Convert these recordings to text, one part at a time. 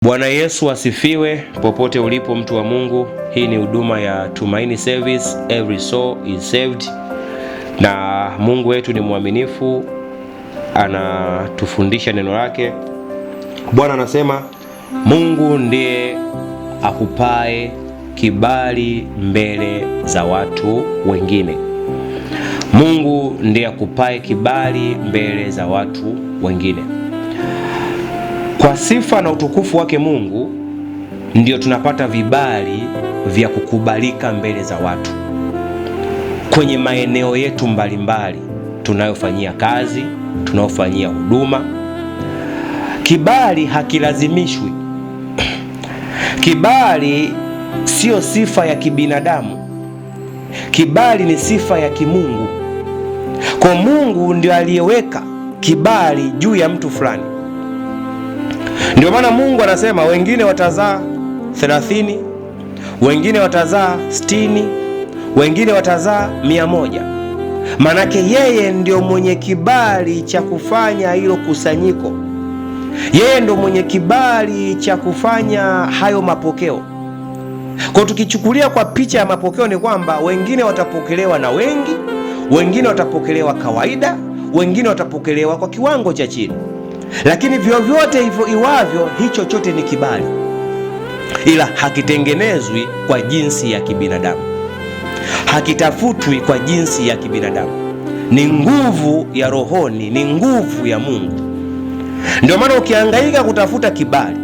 Bwana Yesu asifiwe. Popote ulipo mtu wa Mungu, hii ni huduma ya Tumaini Service, every soul is saved. Na Mungu wetu ni mwaminifu, anatufundisha neno lake. Bwana anasema Mungu ndiye akupae kibali mbele za watu wengine. Mungu ndiye akupae kibali mbele za watu wengine. Kwa sifa na utukufu wake Mungu ndio tunapata vibali vya kukubalika mbele za watu kwenye maeneo yetu mbalimbali tunayofanyia kazi, tunayofanyia huduma. Kibali hakilazimishwi. Kibali sio sifa ya kibinadamu. Kibali ni sifa ya kimungu. Kwa Mungu ndio aliyeweka kibali juu ya mtu fulani. Ndio maana Mungu anasema wengine watazaa 30, wengine watazaa 60, wengine watazaa 100. Manake yeye ndio mwenye kibali cha kufanya hilo kusanyiko. Yeye ndio mwenye kibali cha kufanya hayo mapokeo. Kwa tukichukulia kwa picha ya mapokeo ni kwamba wengine watapokelewa na wengi, wengine watapokelewa kawaida, wengine watapokelewa kwa kiwango cha chini. Lakini vyovyote hivyo iwavyo, hicho chote ni kibali, ila hakitengenezwi kwa jinsi ya kibinadamu, hakitafutwi kwa jinsi ya kibinadamu. Ni nguvu ya rohoni, ni nguvu ya Mungu. Ndio maana ukihangaika kutafuta kibali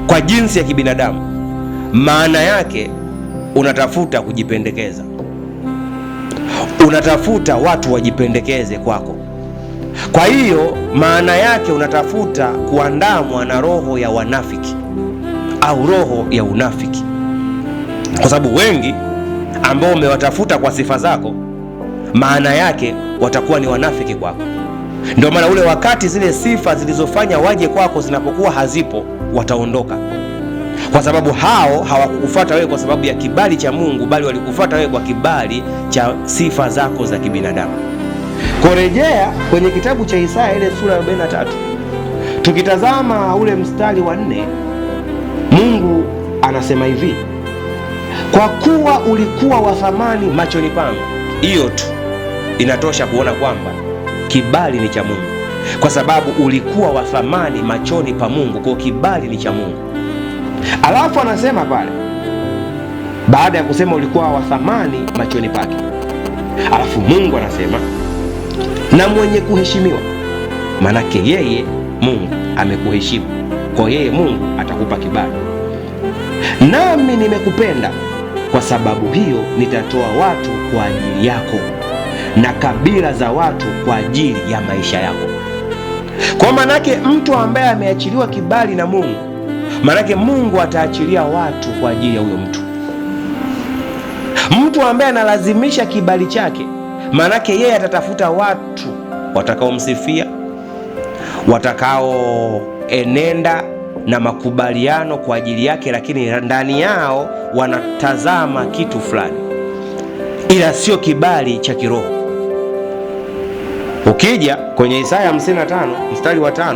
kwa jinsi ya kibinadamu, maana yake unatafuta kujipendekeza, unatafuta watu wajipendekeze kwako. Kwa hiyo maana yake unatafuta kuandamwa na roho ya wanafiki au roho ya unafiki, kwa sababu wengi ambao umewatafuta kwa sifa zako, maana yake watakuwa ni wanafiki kwako. Ndio maana ule wakati zile sifa zilizofanya waje kwako zinapokuwa hazipo, wataondoka, kwa sababu hao hawakukufuata wewe kwa sababu ya kibali cha Mungu, bali walikufuata wewe kwa kibali cha sifa zako za kibinadamu. Kurejea kwenye kitabu cha Isaya ile sura ya 43, tukitazama ule mstari wa 4, Mungu anasema hivi: kwa kuwa ulikuwa wa thamani machoni pangu. Hiyo tu inatosha kuona kwamba kibali ni cha Mungu, kwa sababu ulikuwa wa thamani machoni pa Mungu, kwa kibali ni cha Mungu. Alafu anasema pale, baada ya kusema ulikuwa wa thamani machoni pake, alafu Mungu anasema na mwenye kuheshimiwa. Manake yeye Mungu amekuheshimu, kwa yeye Mungu atakupa kibali. Nami nimekupenda, kwa sababu hiyo nitatoa watu kwa ajili yako na kabila za watu kwa ajili ya maisha yako. Kwa manake mtu ambaye ameachiliwa kibali na Mungu, manake Mungu ataachilia watu kwa ajili ya huyo mtu. Mtu ambaye analazimisha kibali chake, manake yeye atatafuta watu watakaomsifia, watakaoenenda na makubaliano kwa ajili yake, lakini ndani yao wanatazama kitu fulani, ila sio kibali cha kiroho. Ukija kwenye Isaya 55 mstari wa 5,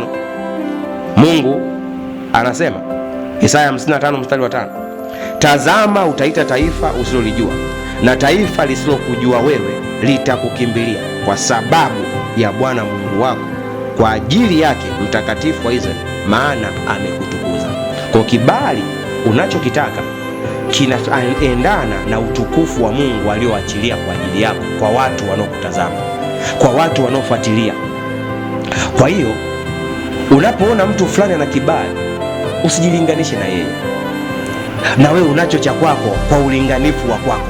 Mungu anasema, Isaya 55 mstari wa 5, tazama utaita taifa usilolijua, na taifa lisilokujua wewe litakukimbilia, kwa sababu ya Bwana Mungu wako, kwa ajili yake mtakatifu wa Israeli, maana amekutukuza. Kwa kibali unachokitaka kinaendana na utukufu wa Mungu alioachilia kwa ajili yako, kwa watu wanaokutazama, kwa watu wanaofuatilia. Kwa hiyo unapoona mtu fulani ana kibali, usijilinganishe na yeye, na wewe unacho cha kwako kwa ulinganifu wa kwako.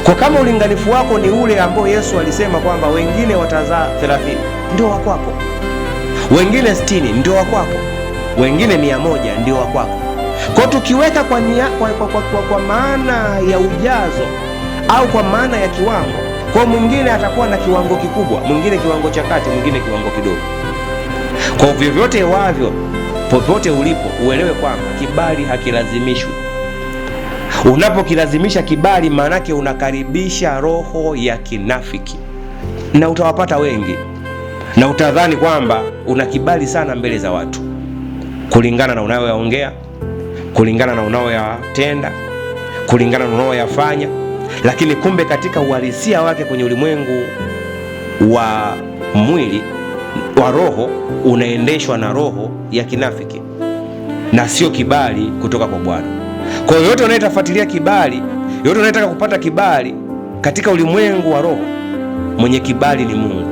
Kwa kama ulinganifu wako ni ule ambao Yesu alisema kwamba wengine watazaa 30, ndio wa kwako, wengine 60 ndio wa kwako, wengine 100 ndio wa kwako. Kwa tukiweka kwa maana ya ujazo au kwa maana ya kiwango, kwa mwingine atakuwa na kiwango kikubwa, mwingine kiwango cha kati, mwingine kiwango kidogo. Kwa vyovyote wavyo, popote ulipo, uelewe kwamba kibali hakilazimishwi. Unapokilazimisha kibali, maanake unakaribisha roho ya kinafiki, na utawapata wengi, na utadhani kwamba una kibali sana mbele za watu. kulingana na unayoyaongea, kulingana na unayoyatenda, kulingana na unayoyafanya. Lakini kumbe katika uhalisia wake kwenye ulimwengu wa mwili wa roho unaendeshwa na roho ya kinafiki na sio kibali kutoka kwa Bwana. Kwa hiyo yote unayetafuatilia kibali, yote unayetaka kupata kibali katika ulimwengu wa roho, mwenye kibali ni Mungu,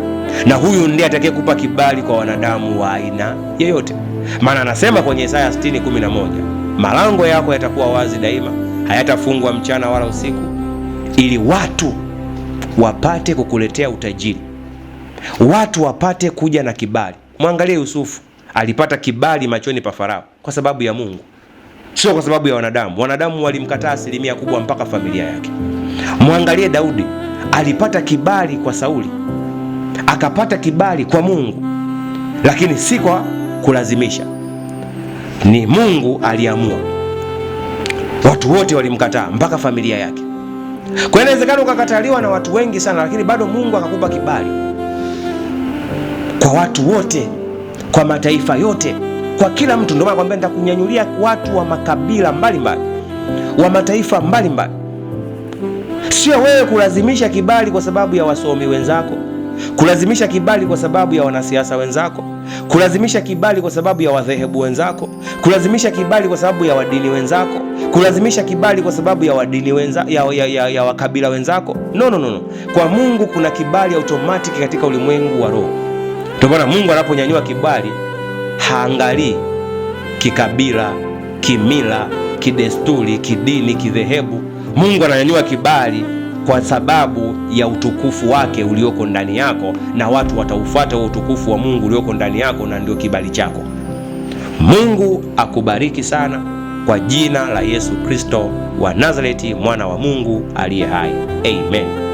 na huyu ndiye atakayekupa kibali kwa wanadamu wa aina yoyote. Maana anasema kwenye Isaya 60:11, malango yako yatakuwa wazi daima, hayatafungwa mchana wala usiku, ili watu wapate kukuletea utajiri, watu wapate kuja na kibali. Mwangalie Yusufu, alipata kibali machoni pa Farao kwa sababu ya Mungu, sio kwa sababu ya wanadamu. Wanadamu walimkataa asilimia kubwa, mpaka familia yake. Mwangalie Daudi, alipata kibali kwa Sauli, akapata kibali kwa Mungu, lakini si kwa kulazimisha. Ni Mungu aliamua. Watu wote walimkataa mpaka familia yake. Kwa inawezekana ukakataliwa na watu wengi sana, lakini bado Mungu akakupa kibali kwa watu wote, kwa mataifa yote, kwa kila mtu. Ndio maana nakwambia nitakunyanyulia watu wa makabila mbalimbali, wa mataifa mbalimbali. Sio wewe kulazimisha kibali kwa sababu ya wasomi wenzako, kulazimisha kibali kwa sababu ya wanasiasa wenzako, kulazimisha kibali kwa sababu ya wadhehebu wenzako, kulazimisha kibali kwa sababu ya wadini wenzako, kulazimisha kibali kwa sababu ya wadini ya wakabila wenzako. No. Kwa Mungu kuna kibali automatic katika ulimwengu wa roho. Ndio maana Mungu anaponyanyua kibali haangalii kikabila, kimila, kidesturi, kidini, kidhehebu. Mungu ananyanyua kibali kwa sababu ya utukufu wake ulioko ndani yako, na watu wataufuata utukufu wa Mungu ulioko ndani yako, na ndio kibali chako. Mungu akubariki sana kwa jina la Yesu Kristo wa Nazareti, mwana wa Mungu aliye hai. Amen.